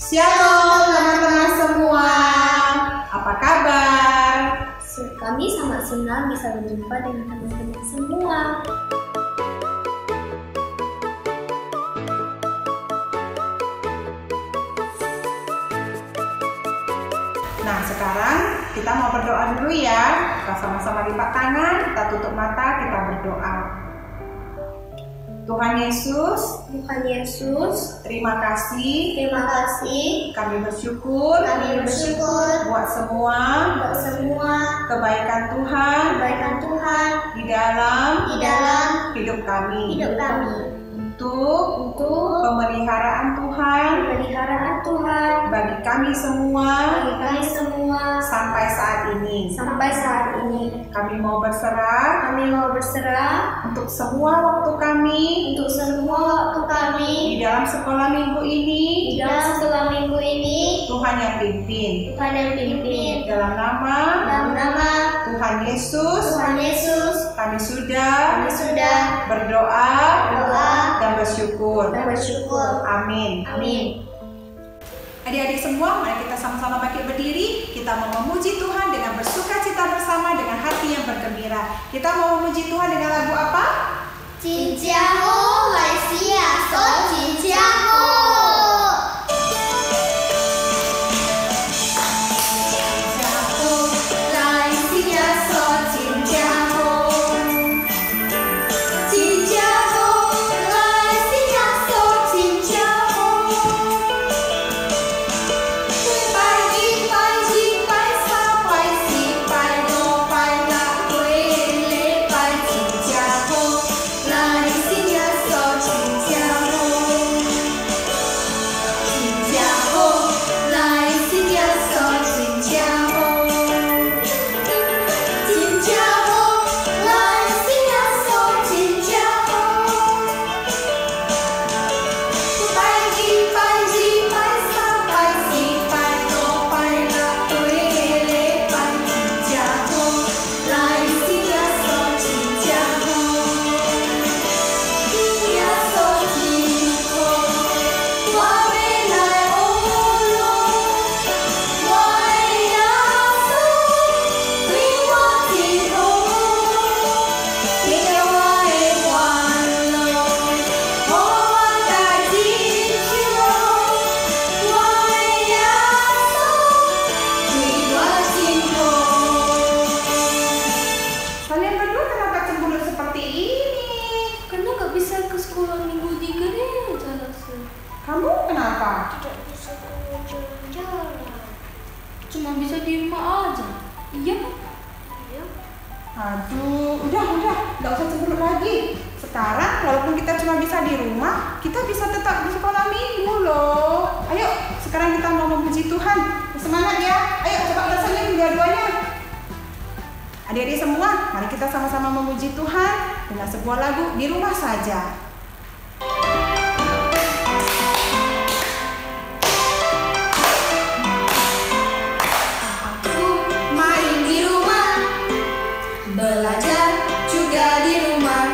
Shalom teman-teman semua, apa kabar? Kami sangat senang bisa berjumpa dengan teman-teman semua. Nah, sekarang kita mau berdoa dulu ya. Kita sama-sama lipat tangan, kita tutup mata, kita berdoa. Tuhan Yesus, terima kasih. Kami bersyukur buat semua kebaikan Tuhan di dalam hidup kami. Untuk pemeliharaan Tuhan bagi kami semua sampai saat ini. Kami mau berserah untuk semua waktu kami di dalam sekolah minggu ini. Tuhan yang pimpin. Dalam nama Tuhan Yesus, kami sudah berdoa dan bersyukur. Amin. Adik-adik semua, mari kita sama-sama bangkit berdiri. Kita mau memuji Tuhan dengan bersukacita bersama, dengan hati yang bergembira. Kita mau memuji Tuhan dengan lagu apa? 真正好来时啊，所真正好。 Kamu kenapa? Tidak bisa keluar jalan-jalan. Cuma bisa di rumah aja. Iya. Aduh, udah, nggak usah cemberut lagi. Sekarang walaupun kita cuma bisa di rumah, kita bisa tetap di sekolah minggu loh. Ayo, sekarang kita mau memuji Tuhan. Semangat ya. Ayo coba bersenyum dua-duanya. Adik-adik semua, mari kita sama-sama memuji Tuhan dengan sebuah lagu Di Rumah Saja. Belajar juga di rumah,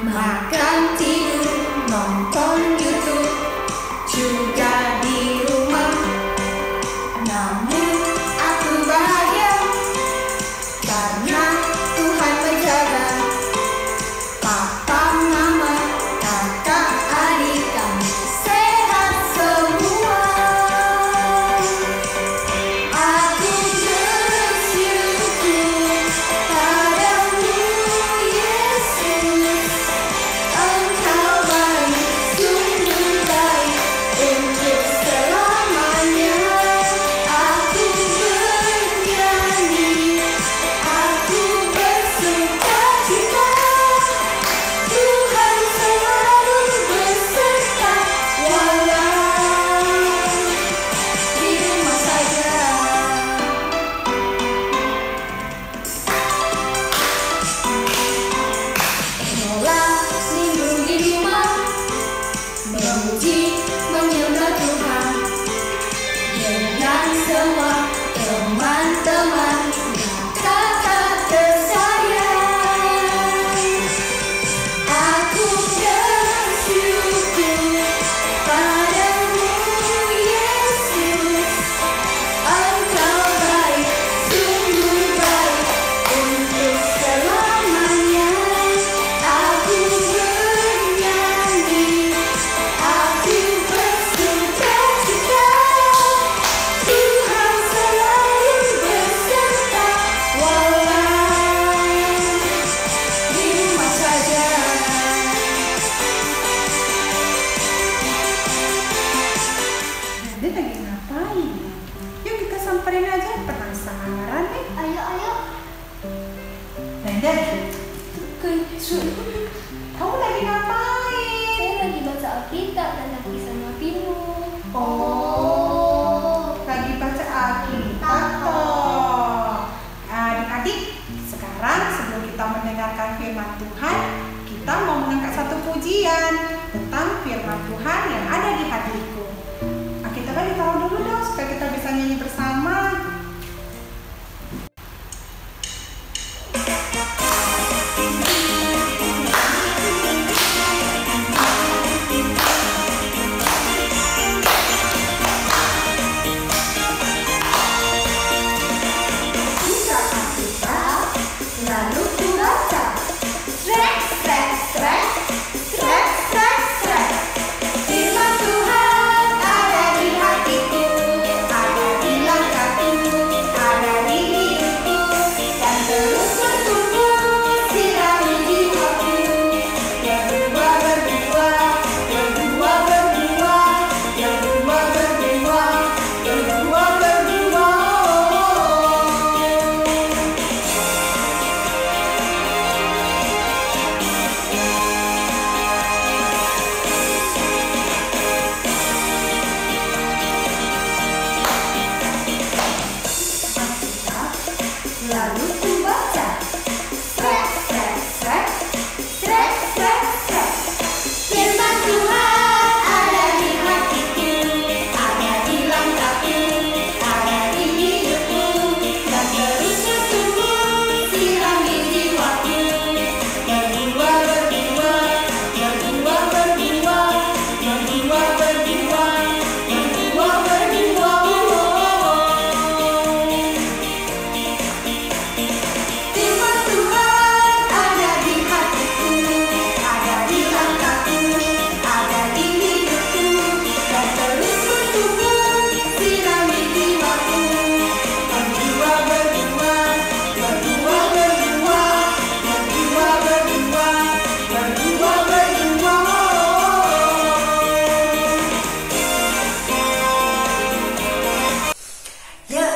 makan, tidur, nonton YouTube juga di rumah. Namun aku bahagia karena Tuhan menjaga. Papa, mama Adik, kamu lagi ngapain? Saya lagi baca Alkitab dan lagi sama Bimo. Oh, lagi baca Alkitab toh. Adik-adik, sekarang sebelum kita mendengarkan firman Tuhan, kita mau mengangkat satu pujian tentang firman Tuhan yang ada di hatiku. Alkitabnya ditaruh dulu dong supaya kita bisa nyanyi bersama. Lalu ku baca, srek, srek, srek, srek, srek, srek. Firman Tuhan ada di hatiku, ada di langkahku, ada di hidupku, dan terus bertumbuh, sirami jiwaku. Berbuah, berbuah, berbuah, berbuah, berbuah, berbuah, berbuah, berbuah.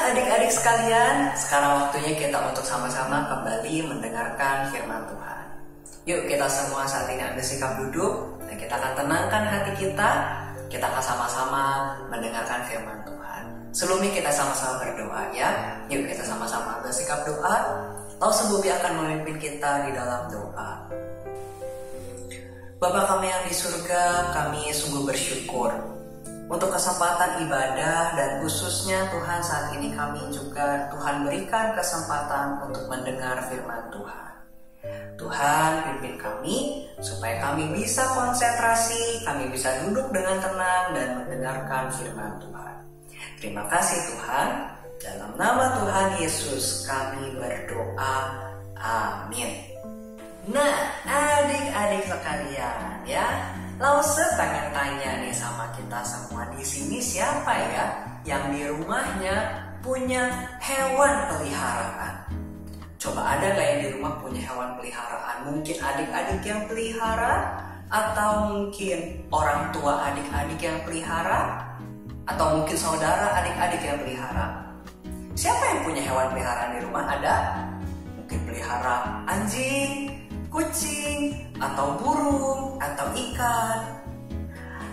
Adik-adik sekalian, sekarang waktunya kita untuk sama-sama kembali mendengarkan firman Tuhan. Yuk kita semua saat ini ambil sikap duduk dan kita akan tenangkan hati kita. Kita akan sama-sama mendengarkan firman Tuhan. Sebelumnya kita sama-sama berdoa ya. Yuk kita sama-sama ambil sikap doa. Tahu Sebubi akan memimpin kita di dalam doa. Bapa kami yang di surga, kami sungguh bersyukur untuk kesempatan ibadah dan khususnya Tuhan saat ini kami juga Tuhan berikan kesempatan untuk mendengar firman Tuhan. Tuhan pimpin kami supaya kami bisa konsentrasi, kami bisa duduk dengan tenang dan mendengarkan firman Tuhan. Terima kasih Tuhan, dalam nama Tuhan Yesus kami berdoa, amin. Nah adik-adik sekalian ya, Lause pengen tanya nih sama kita semua di sini, siapa ya yang di rumahnya punya hewan peliharaan? Coba ada gak yang di rumah punya hewan peliharaan? Mungkin adik-adik yang pelihara, atau mungkin orang tua adik-adik yang pelihara, atau mungkin saudara adik-adik yang pelihara. Siapa yang punya hewan peliharaan di rumah? Ada? Mungkin pelihara anjing, kucing, atau burung, atau ikan.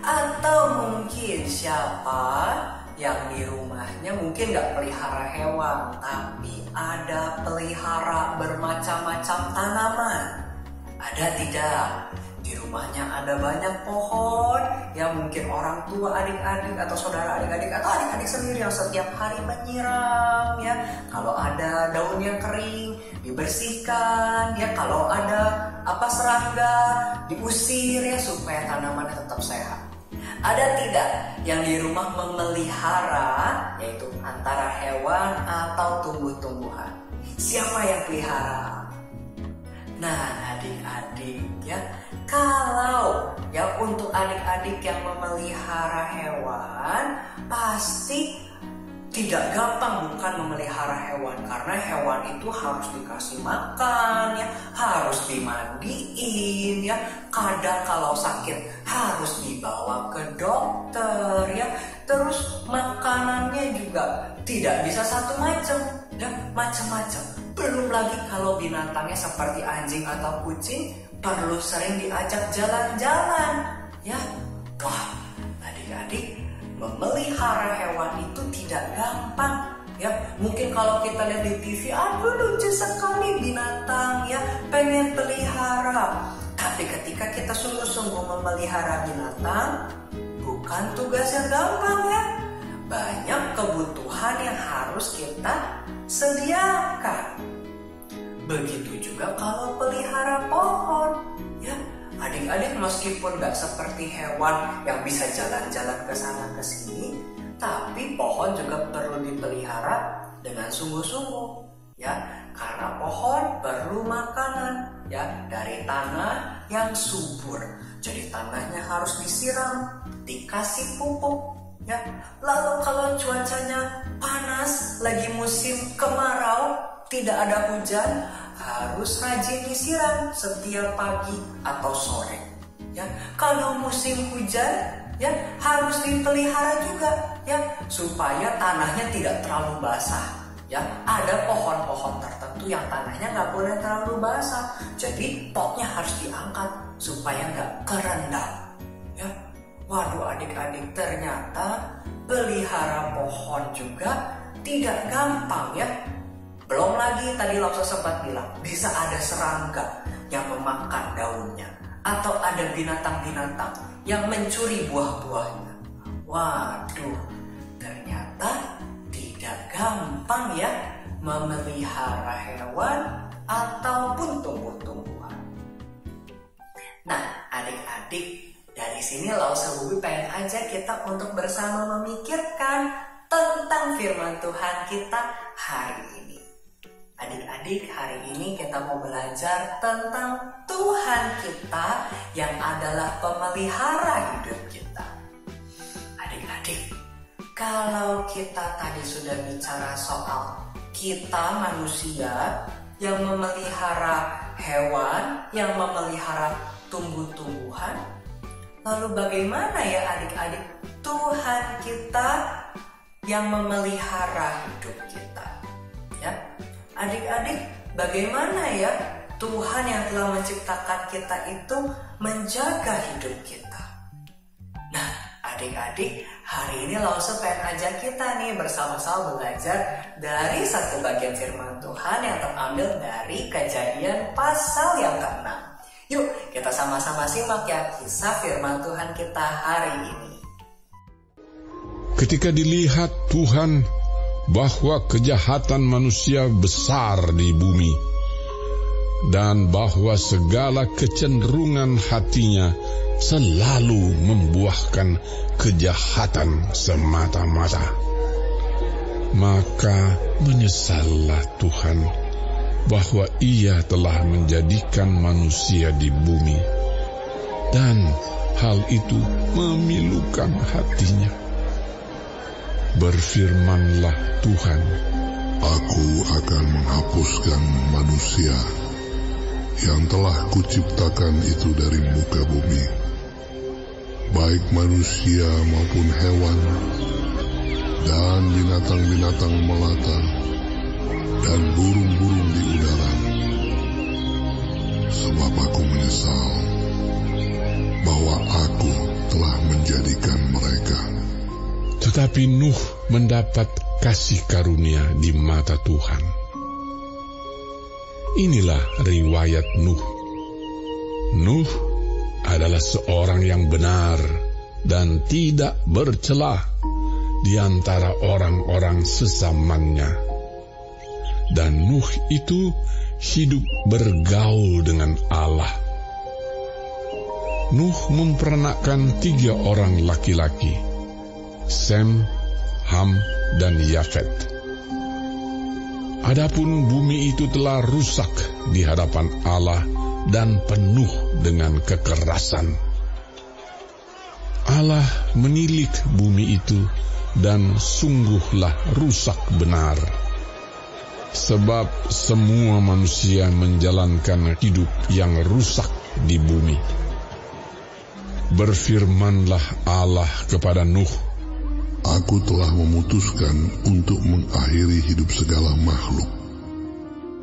Atau mungkin siapa yang di rumahnya mungkin gak pelihara hewan, tapi ada pelihara bermacam-macam tanaman. Ada tidak? Di rumahnya ada banyak pohon yang mungkin orang tua adik-adik atau saudara adik-adik atau adik-adik sendiri yang setiap hari menyiram ya. Kalau ada daun yang kering dibersihkan ya, kalau ada serangga diusir ya supaya tanamannya tetap sehat. Ada tidak yang di rumah memelihara, yaitu antara hewan atau tumbuh-tumbuhan? Siapa yang pelihara? Nah adik-adik ya, kalau ya untuk adik-adik yang memelihara hewan, pasti tidak gampang bukan memelihara hewan, karena hewan itu harus dikasih makan ya, harus dimandiin ya, kadang kalau sakit harus dibawa ke dokter ya, terus makanannya juga tidak bisa satu macam ya, macam-macam. Belum lagi kalau binatangnya seperti anjing atau kucing perlu sering diajak jalan-jalan. Ya, wah, adik-adik, memelihara hewan itu tidak gampang. Ya, mungkin kalau kita lihat di TV, aduh lucu sekali binatang, ya, pengen pelihara. Tapi ketika kita sungguh-sungguh memelihara binatang, bukan tugas yang gampang, ya. Banyak kebutuhan yang harus kita sediakan. Begitu juga kalau pelihara pohon, ya. Adik-adik, meskipun gak seperti hewan yang bisa jalan-jalan ke sana ke sini, tapi pohon juga perlu dipelihara dengan sungguh-sungguh, ya. Karena pohon perlu makanan, ya, dari tanah yang subur. Jadi tanahnya harus disiram, dikasih pupuk, ya. Lalu kalau cuacanya panas, lagi musim kemarau, tidak ada hujan, harus rajin disiram setiap pagi atau sore, ya. Kalau musim hujan, ya, harus dipelihara juga, ya, supaya tanahnya tidak terlalu basah, ya. Ada pohon-pohon tertentu yang tanahnya nggak boleh terlalu basah, jadi potnya harus diangkat supaya nggak kerendam, ya. Waduh adik-adik, ternyata pelihara pohon juga tidak gampang, ya. Belum lagi tadi Lausa sempat bilang, bisa ada serangga yang memakan daunnya, atau ada binatang-binatang yang mencuri buah-buahnya. Waduh, ternyata tidak gampang, ya, memelihara hewan ataupun tumbuh-tumbuhan. Nah, adik-adik, dari sini Lausa Bubi pengen ajak kita untuk bersama memikirkan tentang firman Tuhan kita hari ini. Adik-adik, hari ini kita mau belajar tentang Tuhan kita yang adalah pemelihara hidup kita. Adik-adik, kalau kita tadi sudah bicara soal kita manusia yang memelihara hewan, yang memelihara tumbuh-tumbuhan, lalu bagaimana ya adik-adik Tuhan kita yang memelihara hidup kita? Ya, adik-adik, bagaimana ya Tuhan yang telah menciptakan kita itu menjaga hidup kita? Nah, adik-adik, hari ini Lausa pengen ajak kita nih bersama-sama belajar dari satu bagian firman Tuhan yang terambil dari Kejadian pasal yang ke-6. Yuk, kita sama-sama simak ya kisah firman Tuhan kita hari ini. Ketika dilihat Tuhan bahwa kejahatan manusia besar di bumi, dan bahwa segala kecenderungan hatinya selalu membuahkan kejahatan semata-mata, maka menyesallah Tuhan bahwa Ia telah menjadikan manusia di bumi, dan hal itu memilukan hatinya. Berfirmanlah Tuhan, Aku akan menghapuskan manusia yang telah kuciptakan itu dari muka bumi, baik manusia maupun hewan, dan binatang-binatang melata, dan burung-burung di udara. Sebab aku menyesal bahwa aku telah menjadikan mereka. Tetapi Nuh mendapat kasih karunia di mata Tuhan. Inilah riwayat Nuh. Nuh adalah seorang yang benar dan tidak bercela di antara orang-orang sesamanya. Dan Nuh itu hidup bergaul dengan Allah. Nuh mempernakkan 3 orang laki-laki, Sem, Ham, dan Yafet. Adapun bumi itu telah rusak di hadapan Allah dan penuh dengan kekerasan. Allah menilik bumi itu dan sungguhlah rusak benar. Sebab semua manusia menjalankan hidup yang rusak di bumi. Berfirmanlah Allah kepada Nuh, Aku telah memutuskan untuk mengakhiri hidup segala makhluk,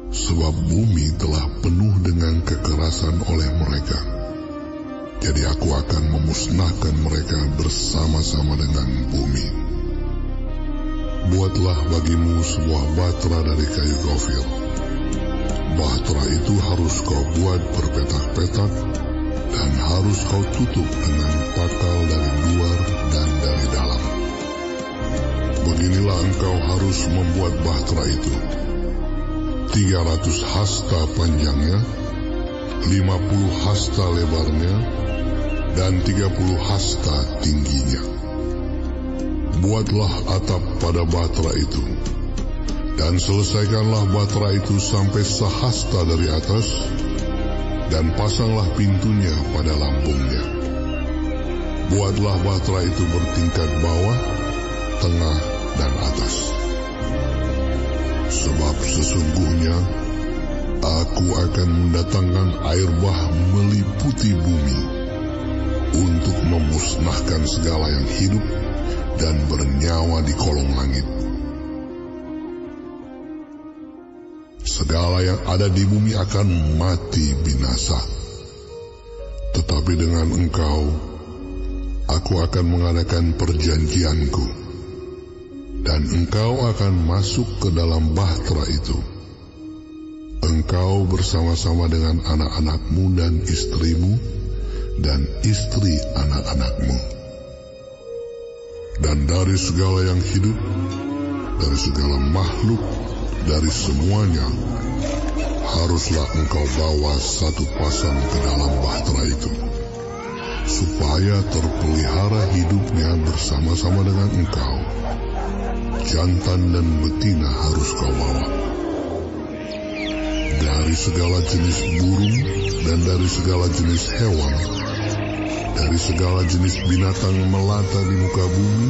sebab bumi telah penuh dengan kekerasan oleh mereka. Jadi aku akan memusnahkan mereka bersama-sama dengan bumi. Buatlah bagimu sebuah bahtera dari kayu gofir. Bahtera itu harus kau buat berpetak-petak dan harus kau tutup dengan pakal dari luar dan dari dalam. Beginilah engkau harus membuat bahtera itu. 300 hasta panjangnya, 50 hasta lebarnya, dan 30 hasta tingginya. Buatlah atap pada bahtera itu, dan selesaikanlah bahtera itu sampai sehasta dari atas, dan pasanglah pintunya pada lambungnya. Buatlah bahtera itu bertingkat bawah, tengah, dan atas. Sebab sesungguhnya aku akan mendatangkan air bah meliputi bumi untuk memusnahkan segala yang hidup dan bernyawa di kolong langit. Segala yang ada di bumi akan mati binasa. Tetapi dengan engkau, aku akan mengadakan perjanjianku, dan engkau akan masuk ke dalam bahtera itu. Engkau bersama-sama dengan anak-anakmu dan istrimu, dan istri anak-anakmu. Dan dari segala yang hidup, dari segala makhluk, dari semuanya, haruslah engkau bawa satu pasang ke dalam bahtera itu, supaya terpelihara hidupnya bersama-sama dengan engkau. Jantan dan betina harus kau bawa. Dari segala jenis burung dan dari segala jenis hewan, dari segala jenis binatang melata di muka bumi,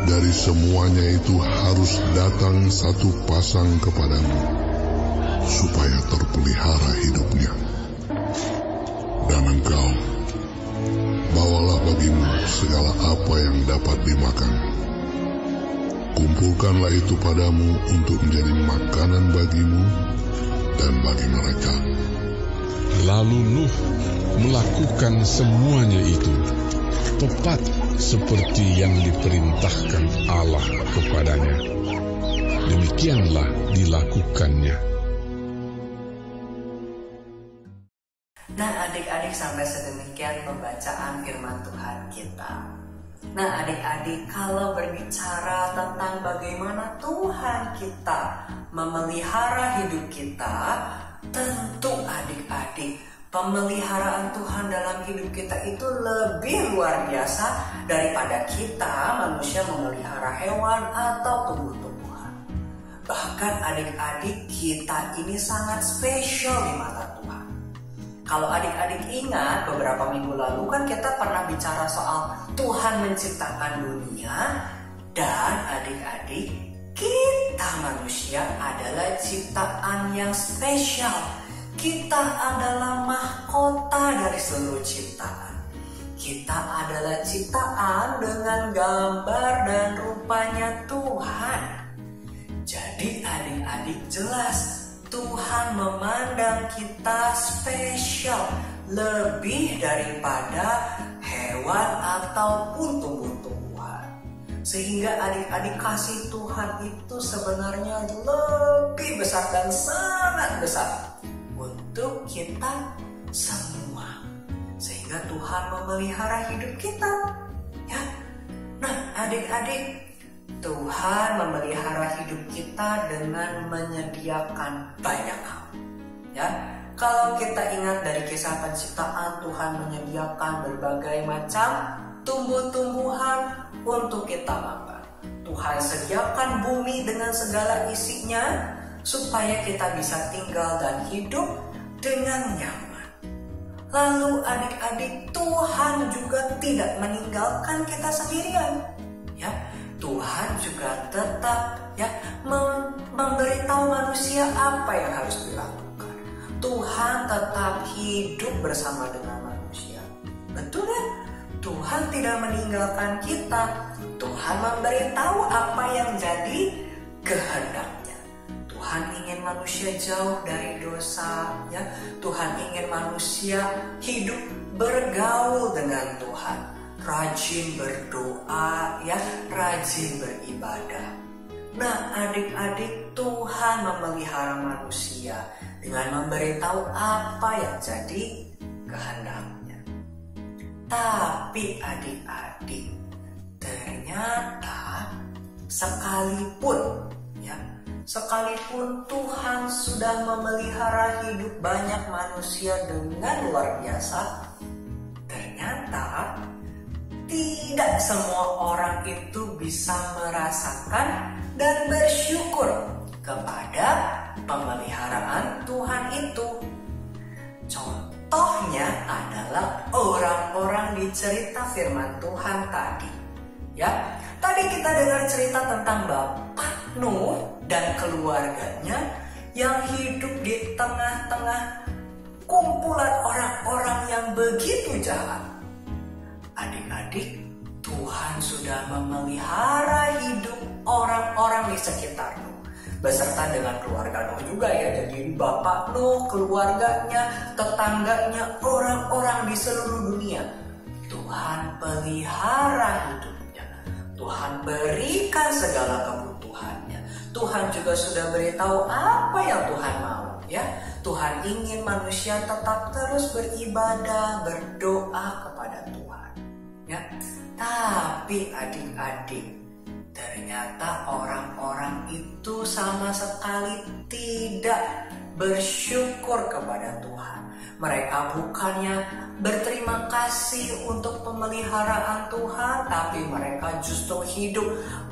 dari semuanya itu harus datang satu pasang kepadamu, supaya terpelihara hidupnya. Dan engkau, bawalah bagimu segala apa yang dapat dimakan. Kumpulkanlah itu padamu untuk menjadi makanan bagimu dan bagi mereka. Lalu Nuh melakukan semuanya itu, tepat seperti yang diperintahkan Allah kepadanya. Demikianlah dilakukannya. Nah, adik-adik, sampai sedemikian pembacaan firman Tuhan kita. Nah, adik-adik, kalau berbicara tentang bagaimana Tuhan kita memelihara hidup kita, tentu adik-adik, pemeliharaan Tuhan dalam hidup kita itu lebih luar biasa daripada kita manusia memelihara hewan atau tumbuh-tumbuhan. Bahkan adik-adik, kita ini sangat spesial di mata Tuhan. Kalau adik-adik ingat, beberapa minggu lalu kan kita pernah bicara soal Tuhan menciptakan dunia, dan adik-adik, kita manusia adalah ciptaan yang spesial. Kita adalah mahkota dari seluruh ciptaan. Kita adalah ciptaan dengan gambar dan rupanya Tuhan. Jadi adik-adik, jelas Tuhan memandang kita spesial, lebih daripada hewan ataupun tumbuh-tumbuhan. Sehingga adik-adik, kasih Tuhan itu sebenarnya lebih besar dan sangat besar untuk kita semua. Sehingga Tuhan memelihara hidup kita, ya. Nah, adik-adik, Tuhan memelihara hidup kita dengan menyediakan banyak hal, ya. Kalau kita ingat dari kisah penciptaan, Tuhan menyediakan berbagai macam tumbuh-tumbuhan untuk kita makan. Tuhan sediakan bumi dengan segala isinya supaya kita bisa tinggal dan hidup dengan nyaman. Lalu adik-adik, Tuhan juga tidak meninggalkan kita sendirian, ya. Tuhan juga tetap, ya, memberitahu manusia apa yang harus dilakukan. Tuhan tetap hidup bersama dengan manusia. Betul ya? Tuhan tidak meninggalkan kita. Tuhan memberitahu apa yang jadi kehendaknya. Tuhan ingin manusia jauh dari dosa, ya. Tuhan ingin manusia hidup bergaul dengan Tuhan, rajin berdoa, ya, rajin beribadah. Nah, adik-adik, Tuhan memelihara manusia dengan memberitahu apa yang jadi kehendaknya. Tapi adik-adik, ternyata sekalipun Tuhan sudah memelihara hidup banyak manusia dengan luar biasa, ternyata tidak semua orang itu bisa merasakan dan bersyukur kepada pemeliharaan Tuhan itu. Contohnya adalah orang-orang di cerita firman Tuhan tadi. Ya, tadi kita dengar cerita tentang Bapak Nuh dan keluarganya yang hidup di tengah-tengah kumpulan orang-orang yang begitu jahat. Adik-adik, Tuhan sudah memelihara hidup orang-orang di sekitar Nuh, beserta dengan keluarga Nuh juga, ya. Jadi Bapak Nuh, keluarganya, tetangganya, orang-orang di seluruh dunia, Tuhan pelihara hidupnya. Tuhan berikan segala kebutuhannya. Tuhan juga sudah beritahu apa yang Tuhan mau, ya. Tuhan ingin manusia tetap terus beribadah, berdoa kepada Tuhan, ya. Tapi adik-adik, ternyata orang-orang itu sama sekali tidak bersyukur kepada Tuhan. Mereka bukannya berterima kasih untuk pemeliharaan Tuhan, tapi mereka justru hidup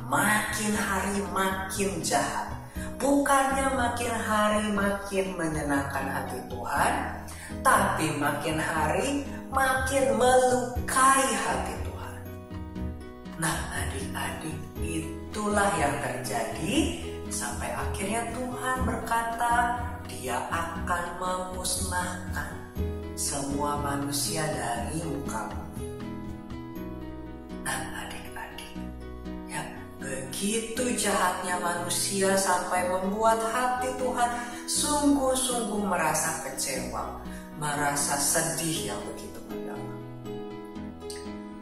makin hari makin jahat. Bukannya makin hari makin menyenangkan hati Tuhan, tapi makin hari makin melukai hati Tuhan. Nah, adik-adik, itulah yang terjadi sampai akhirnya Tuhan berkata, Dia akan memusnahkan semua manusia dari muka bumi. Nah, adik-adik, ya, begitu jahatnya manusia sampai membuat hati Tuhan sungguh-sungguh merasa kecewa, merasa sedih yang begitu mendalam.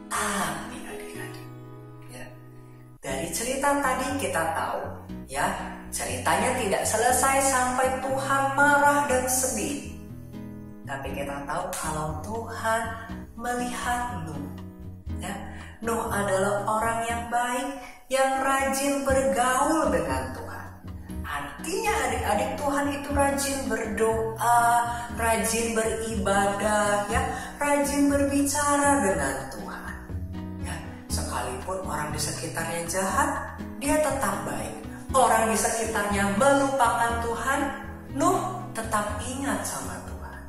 Tapi adik-adik, ya, dari cerita tadi kita tahu, ya, ceritanya tidak selesai sampai Tuhan marah dan sedih. Tapi kita tahu kalau Tuhan melihat Nuh, ya, Nuh adalah orang yang baik, yang rajin bergaul dengan Tuhan. Artinya adik-adik, Tuhan itu rajin berdoa, rajin beribadah, ya, rajin berbicara dengan Tuhan. Ya, sekalipun orang di sekitarnya jahat, dia tetap baik. Orang di sekitarnya melupakan Tuhan, Nuh tetap ingat sama Tuhan.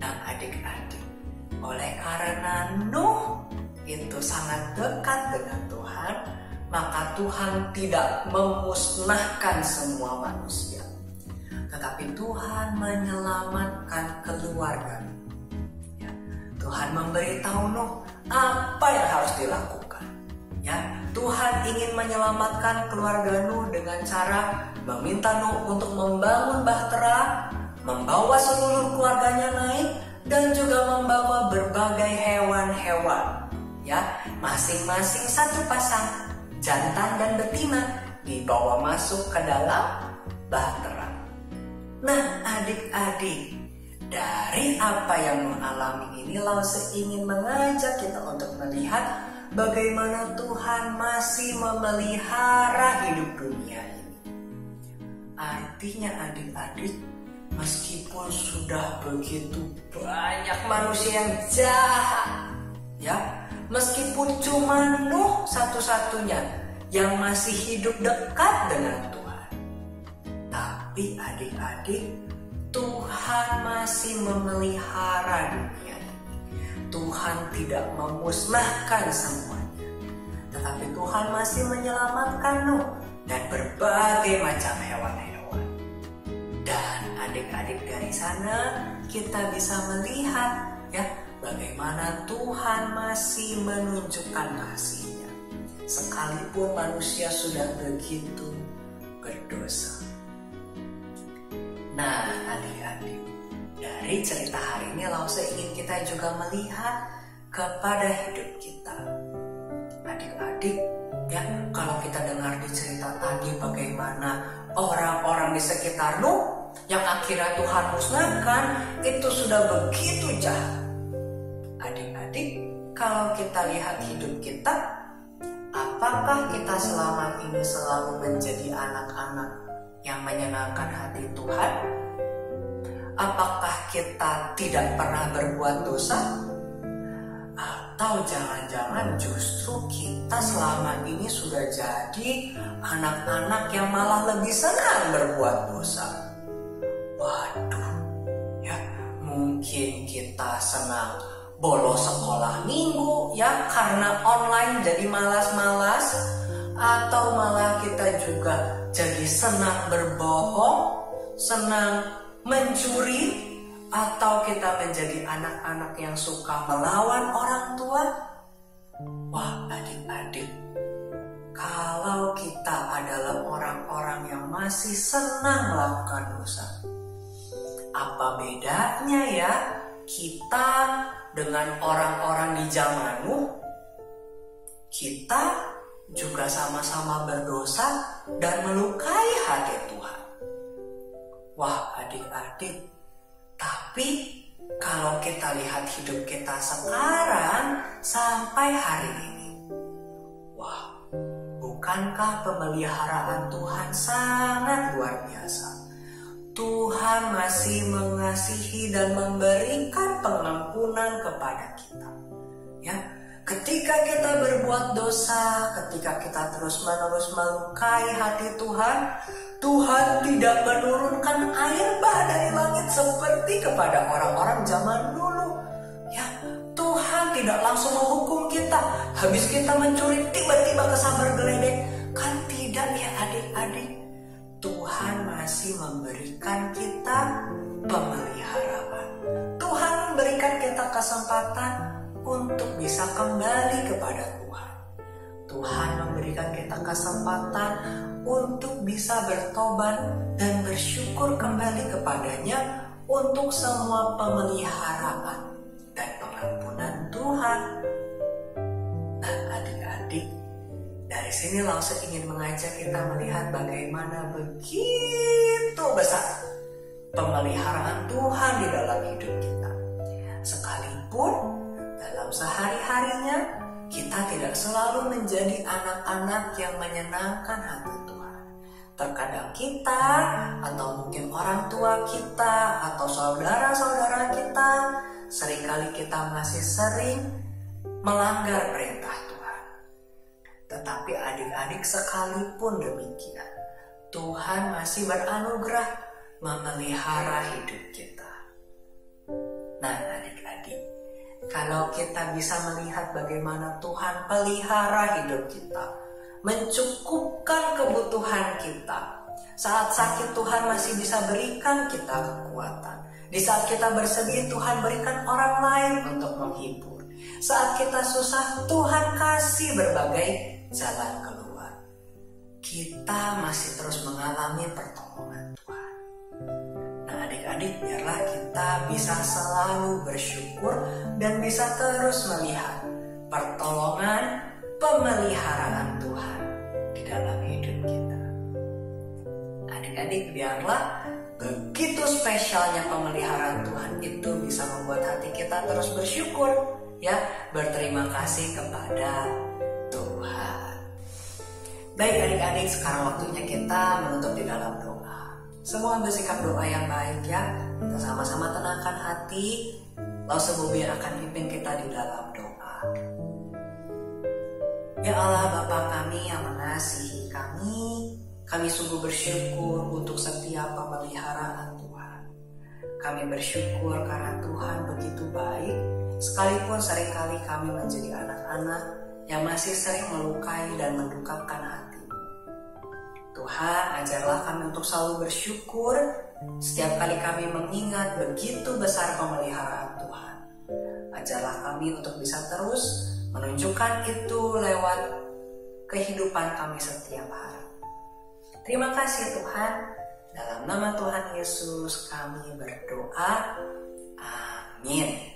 Nah, adik-adik, oleh karena Nuh itu sangat dekat dengan Tuhan, maka Tuhan tidak memusnahkan semua manusia, tetapi Tuhan menyelamatkan keluarga. Ya, Tuhan memberitahu Nuh apa yang harus dilakukan. Ya, Tuhan ingin menyelamatkan keluarga Nuh dengan cara meminta Nuh untuk membangun bahtera, membawa seluruh keluarganya naik, dan juga membawa berbagai hewan-hewan, ya, masing-masing satu pasang, jantan dan betina, dibawa masuk ke dalam bahtera. Nah, adik-adik, dari apa yang mengalami ini, Lause ingin mengajak kita untuk melihat bagaimana Tuhan masih memelihara hidup dunia ini. Artinya adik-adik, meskipun sudah begitu banyak manusia yang jahat, ya, meskipun cuma Nuh satu-satunya yang masih hidup dekat dengan Tuhan, tapi adik-adik, Tuhan masih memelihara dunia ini. Tuhan tidak memusnahkan semuanya, tetapi Tuhan masih menyelamatkan Nuh dan berbagai macam hewan-hewan. Dan adik-adik, dari sana kita bisa melihat, ya, bagaimana Tuhan masih menunjukkan kasih-Nya sekalipun manusia sudah begitu berdosa. Nah, adik-adik, dari cerita hari ini Lause ingin kita juga melihat kepada hidup kita. Adik-adik, ya, kalau kita dengar di cerita tadi bagaimana orang-orang di sekitar Nuh yang akhirnya Tuhan musnahkan, itu sudah begitu jahat. Adik-adik, kalau kita lihat hidup kita, apakah kita selama ini selalu menjadi anak-anak yang menyenangkan hati Tuhan? Apakah kita tidak pernah berbuat dosa? Atau jangan-jangan justru kita selama ini sudah jadi anak-anak yang malah lebih senang berbuat dosa? Waduh, ya, mungkin kita senang bolos sekolah minggu, ya, karena online jadi malas-malas. Atau malah kita juga jadi senang berbohong, senang mencuri, atau kita menjadi anak-anak yang suka melawan orang tua. Wah, adik-adik, kalau kita adalah orang-orang yang masih senang melakukan dosa, apa bedanya ya kita dengan orang-orang di zaman Nuh? Kita juga sama-sama berdosa dan melukai hati Tuhan. Wah, adik-adik, tapi kalau kita lihat hidup kita sekarang sampai hari ini, wah, bukankah pemeliharaan Tuhan sangat luar biasa? Tuhan masih mengasihi dan memberikan pengampunan kepada kita. Ya, ketika kita berbuat dosa, ketika kita terus-menerus melukai hati Tuhan, Tuhan tidak menurunkan air bah dari langit seperti kepada orang-orang zaman dulu. Ya, Tuhan tidak langsung menghukum kita. Habis kita mencuri tiba-tiba kesambar geledek. Kan tidak ya adik-adik. Tuhan masih memberikan kita pemeliharaan. Tuhan memberikan kita kesempatan untuk bisa kembali kepada Tuhan. Tuhan memberikan kita kesempatan untuk bisa bertobat dan bersyukur kembali kepadanya untuk semua pemeliharaan dan pengampunan Tuhan. Nah, adik-adik, dari sini Lause ingin mengajak kita melihat bagaimana begitu besar pemeliharaan Tuhan di dalam hidup kita. Sekalipun dalam sehari-harinya kita tidak selalu menjadi anak-anak yang menyenangkan hati Tuhan. Terkadang kita, atau mungkin orang tua kita, atau saudara-saudara kita, seringkali kita masih sering melanggar perintah Tuhan. Tetapi adik-adik, sekalipun demikian, Tuhan masih beranugerah memelihara hidup kita. Nah, adik-adik, kalau kita bisa melihat bagaimana Tuhan pelihara hidup kita, mencukupkan kebutuhan kita. Saat sakit Tuhan masih bisa berikan kita kekuatan. Di saat kita bersedih Tuhan berikan orang lain untuk menghibur. Saat kita susah Tuhan kasih berbagai jalan keluar. Kita masih terus mengalami pertolongan Tuhan. Nah, adik-adik, biarlah kita bisa selalu bersyukur dan bisa terus melihat pertolongan, pemeliharaan Tuhan di dalam hidup kita. Adik-adik, biarlah begitu spesialnya pemeliharaan Tuhan itu bisa membuat hati kita terus bersyukur, ya, berterima kasih kepada Tuhan. Baik adik-adik, sekarang waktunya kita menutup di dalam doa. Semua bersikap doa yang baik ya. Kita sama-sama tenangkan hati. Lause Bobi akan pimpin kita di dalam doa. Ya Allah, Bapa kami yang mengasihi kami sungguh bersyukur untuk setiap pemeliharaan Tuhan. Kami bersyukur karena Tuhan begitu baik, sekalipun seringkali kami menjadi anak-anak yang masih sering melukai dan mendukakan hati. Tuhan, ajarlah kami untuk selalu bersyukur setiap kali kami mengingat begitu besar pemeliharaan Tuhan. Ajarlah kami untuk bisa terus menunjukkan itu lewat kehidupan kami setiap hari. Terima kasih Tuhan, dalam Dalam nama Tuhan Yesus kami berdoa. Amin.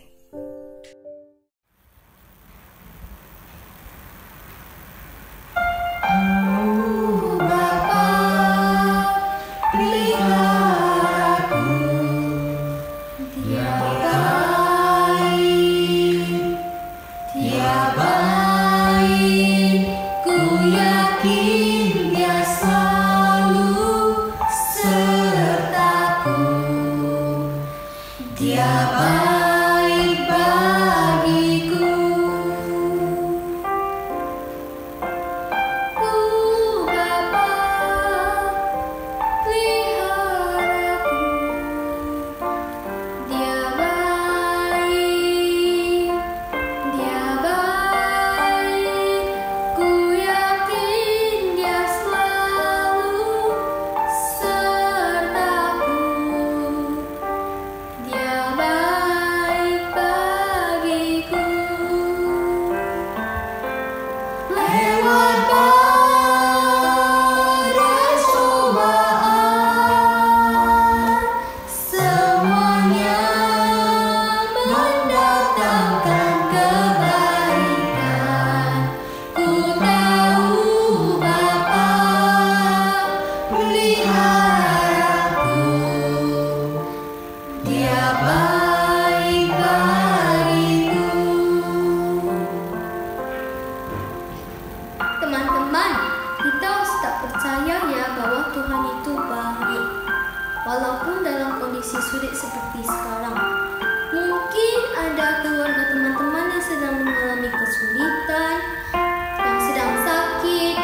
Teman-teman, kita harus tak percaya ya bahwa Tuhan itu baik. Walaupun dalam kondisi sulit seperti sekarang. Mungkin ada keluarga teman-teman yang sedang mengalami kesulitan, yang sedang sakit,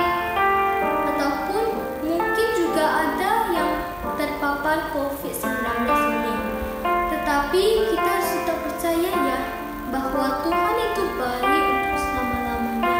ataupun mungkin juga ada yang terpapar COVID-19 ini. Tetapi kita harus tetap percaya ya bahwa Tuhan itu baik untuk selama-lamanya.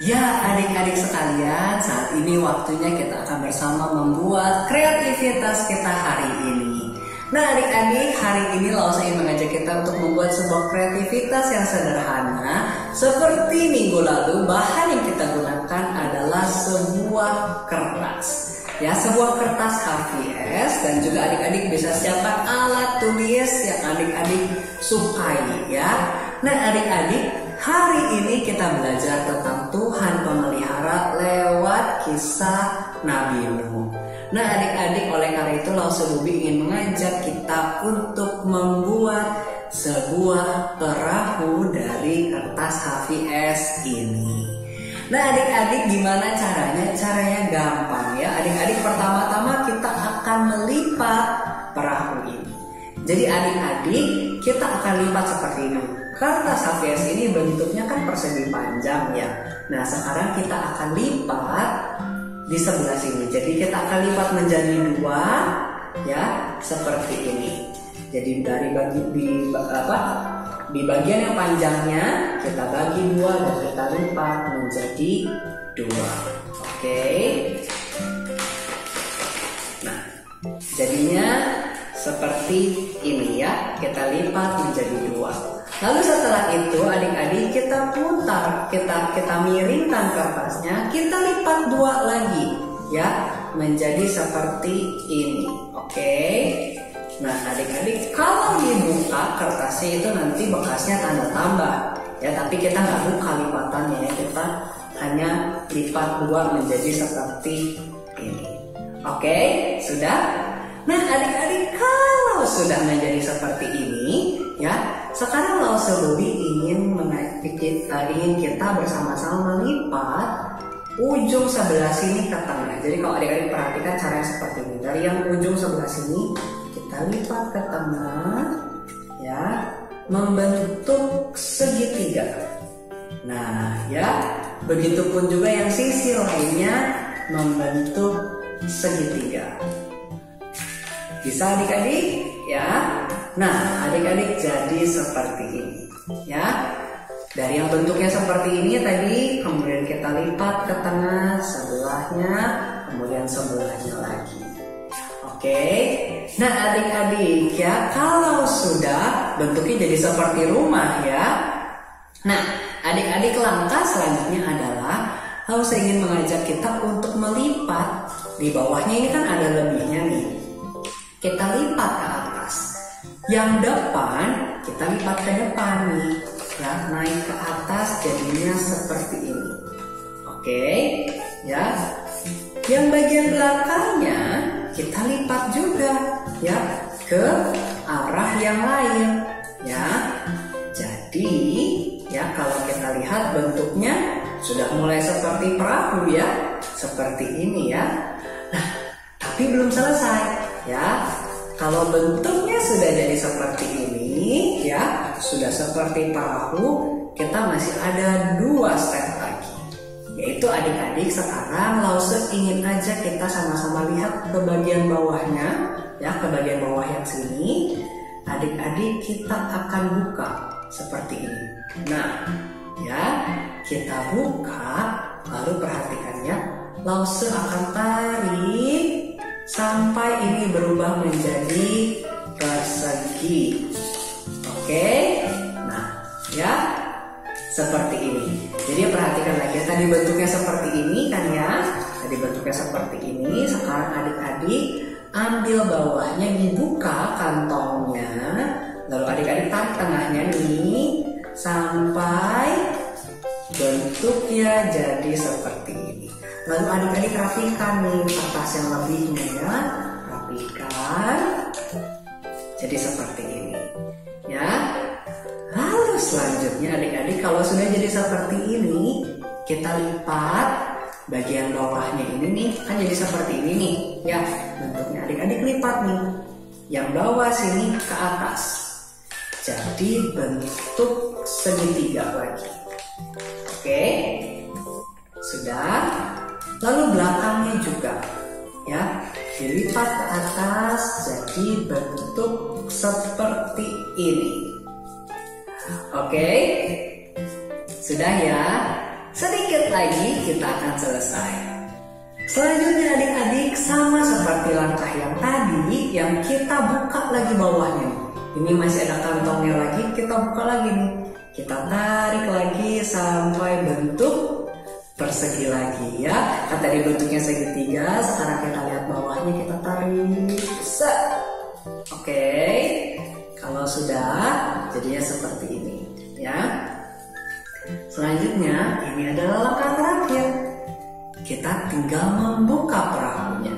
Ya adik-adik sekalian, saat ini waktunya kita akan bersama membuat kreativitas kita hari ini. Nah adik-adik, hari ini Laos ingin mengajak kita untuk membuat sebuah kreativitas yang sederhana. Seperti minggu lalu, bahan yang kita gunakan adalah sebuah kertas. Ya, sebuah kertas HVS, dan juga adik-adik bisa siapkan alat tulis yang adik-adik sukai ya. Nah adik-adik, hari ini kita belajar tentang Tuhan pemelihara lewat kisah Nabi Nuh. Nah adik-adik, oleh karena itu Laos Sedubi ingin mengajak kita untuk membuat sebuah perahu dari kertas HVS ini. Nah adik-adik, gimana caranya? Caranya gampang ya adik-adik. Pertama-tama kita akan melipat perahu ini. Jadi adik-adik, kita akan lipat seperti ini. Kertas HVS ini bentuknya kan persegi panjang ya. Nah sekarang kita akan lipat di sebelah sini. Jadi kita akan lipat menjadi dua di bagian yang panjangnya kita bagi 2 dan kita lipat menjadi 2. Oke. Nah, jadinya seperti ini ya, kita lipat menjadi 2. Lalu setelah itu adik-adik kita putar, kita miringkan kertasnya, kita lipat 2 lagi ya, menjadi seperti ini. Oke. Nah, adik-adik kalau dibuka kertasnya itu nanti bekasnya tanda tambah ya, tapi kita nggak buka lipatannya ya, kita hanya lipat 2 menjadi seperti ini. Oke, sudah? Nah, adik-adik kalau sudah menjadi seperti ini ya, sekarang Lause Luli ingin kita bersama-sama melipat ujung sebelah sini ke tengah. Jadi kalau adik-adik perhatikan caranya seperti ini. Dari yang ujung sebelah sini kita lipat ke tengah ya, membentuk segitiga. Nah ya, begitupun juga yang sisi lainnya membentuk segitiga. Bisa adik-adik ya? Nah, adik-adik jadi seperti ini ya. Dari yang bentuknya seperti ini tadi, kemudian kita lipat ke tengah sebelahnya, kemudian sebelahnya lagi. Oke. Nah, adik-adik ya, kalau sudah bentuknya jadi seperti rumah ya. Nah, adik-adik langkah selanjutnya adalah Lause ingin mengajak kita untuk melipat. Di bawahnya ini kan ada lebihnya nih. Kita lipat ke atas. Yang depan kita lipat ke depan nih. Ya, naik ke atas jadinya seperti ini. Oke, ya. Yang bagian belakangnya kita lipat juga ya ke arah yang lain ya. Jadi ya, kalau kita lihat bentuknya sudah mulai seperti perahu ya, seperti ini ya. Nah, tapi belum selesai ya. Kalau bentuknya sudah jadi seperti ini ya, sudah seperti perahu, kita masih ada 2 step lagi. Yaitu adik-adik sekarang Lause ingin ajak kita sama-sama lihat ke bagian bawahnya ya, ke bagian bawah yang sini. Adik-adik kita akan buka seperti ini. Nah ya, kita buka, lalu perhatikan ya, Lause akan tarik sampai ini berubah menjadi persegi. Oke. Nah ya, seperti ini. Jadi perhatikan lagi ya, tadi bentuknya seperti ini kan ya. Tadi bentuknya seperti ini. Sekarang adik-adik ambil bawahnya, dibuka kantongnya, lalu adik-adik tarik tengahnya nih sampai bentuknya jadi seperti ini. Lalu adik-adik rapikan nih kertas yang lebihnya ya, rapikan jadi seperti ini ya. Lalu selanjutnya adik-adik kalau sudah jadi seperti ini, kita lipat bagian bawahnya ini nih, kan jadi seperti ini nih ya bentuknya. Adik-adik lipat nih yang bawah sini ke atas, jadi bentuk segitiga lagi. Oke, sudah. Lalu belakangnya juga ya, dilipat ke atas jadi bentuk seperti ini. Oke, sudah ya. Sedikit lagi kita akan selesai. Selanjutnya adik-adik sama seperti langkah yang tadi, yang kita buka lagi bawahnya. Ini masih ada kantongnya lagi, kita buka lagi nih. Kita tarik lagi sampai bentuk persegi lagi ya. Kan tadi bentuknya segitiga, sekarang kita lihat bawahnya, kita tarik. Set. Oke. Kalau sudah, jadinya seperti ini ya. Selanjutnya ini adalah langkah terakhir. Kita tinggal membuka perahunya.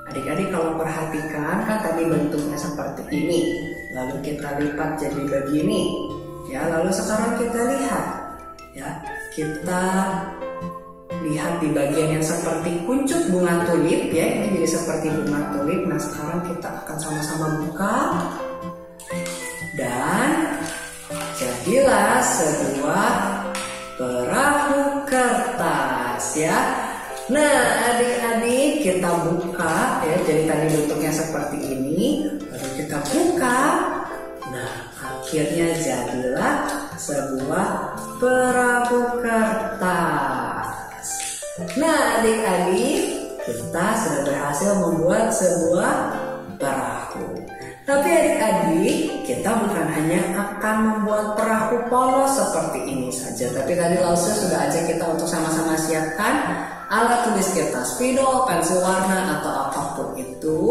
Adik-adik kalau perhatikan kan tadi bentuknya seperti ini, lalu kita lipat jadi begini ya. Lalu sekarang kita lihat ya, kita lihat di bagian yang seperti kuncup bunga tulip ya, ini jadi seperti bunga tulip. Nah sekarang kita akan sama-sama buka dan jadilah sebuah perahu kertas ya. Nah adik-adik kita buka ya, jadi tadi bentuknya seperti ini, lalu kita buka. Nah Akhirnya jadilah sebuah perahu kertas. Nah, adik-adik, kita sudah berhasil membuat sebuah perahu. Tapi adik-adik, kita bukan hanya akan membuat perahu polos seperti ini saja. Tapi tadi Lause sudah ajak kita untuk sama-sama siapkan alat tulis kita, spidol, pensil warna, atau apapun itu.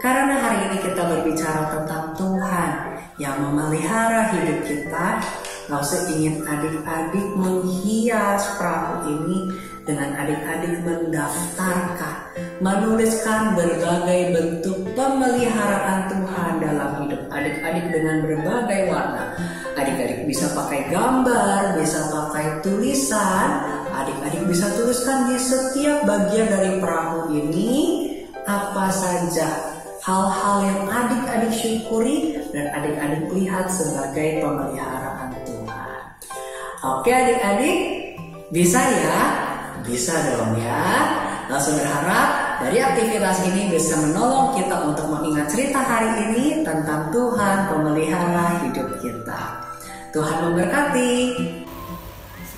Karena hari ini kita berbicara tentang Tuhan yang memelihara hidup kita. Lause ingin adik-adik menghias perahu ini dengan adik-adik mendaftarkan, menuliskan berbagai bentuk pemeliharaan Tuhan dalam hidup adik-adik dengan berbagai warna. Adik-adik bisa pakai gambar, bisa pakai tulisan. Adik-adik bisa tuliskan di setiap bagian dari perahu ini apa saja hal-hal yang adik-adik syukuri dan adik-adik lihat sebagai pemeliharaan Tuhan. Oke adik-adik, bisa ya? Bisa dong ya. Langsung berharap dari aktivitas ini bisa menolong kita untuk mengingat cerita hari ini tentang Tuhan pemelihara hidup kita. Tuhan memberkati.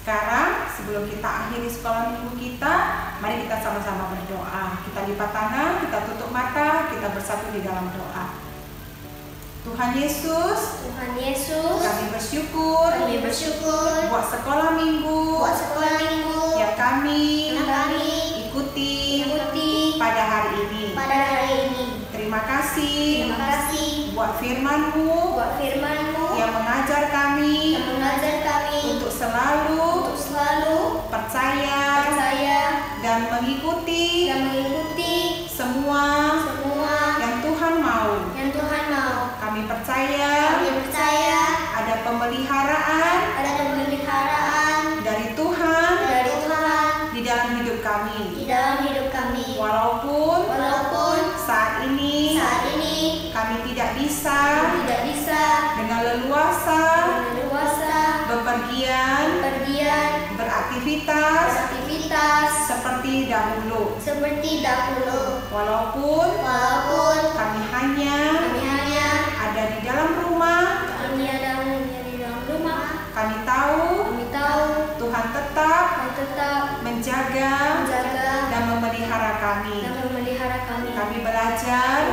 Sekarang sebelum kita akhiri sekolah minggu kita, mari kita sama-sama berdoa. Kita lipat tangan, kita tutup mata, kita bersatu di dalam doa. Tuhan Yesus, kami bersyukur buat sekolah minggu yang kami ikuti pada hari ini. Terima kasih buat firman-Mu yang mengajar kami untuk selalu percaya dan mengikuti semua yang Tuhan mau. Kami percaya ada pemeliharaan dari Tuhan di dalam hidup kami. Walaupun saat ini kami tidak bisa dengan leluasa bepergian beraktivitas seperti dahulu. Walaupun kami hanya ada di dalam rumah, kami tahu Tuhan tetap menjaga dan memelihara kami. Kami belajar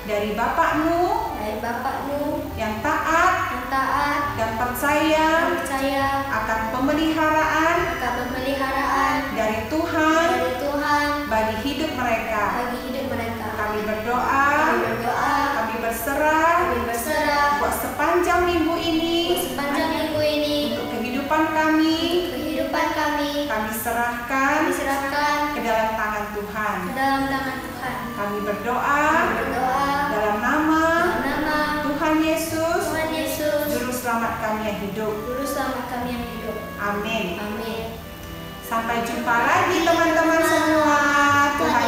dari Bapa-Mu yang taat dan percaya akan pemeliharaan dari Tuhan bagi hidup mereka. Kami berdoa, kami berserah buat sepanjang minggu ini untuk kehidupan kami. Kami serahkan ke dalam tangan Tuhan. Kami berdoa dalam nama Tuhan Yesus, Juru Selamat kami yang hidup. Amin. Sampai jumpa lagi teman-teman semua. Tuhan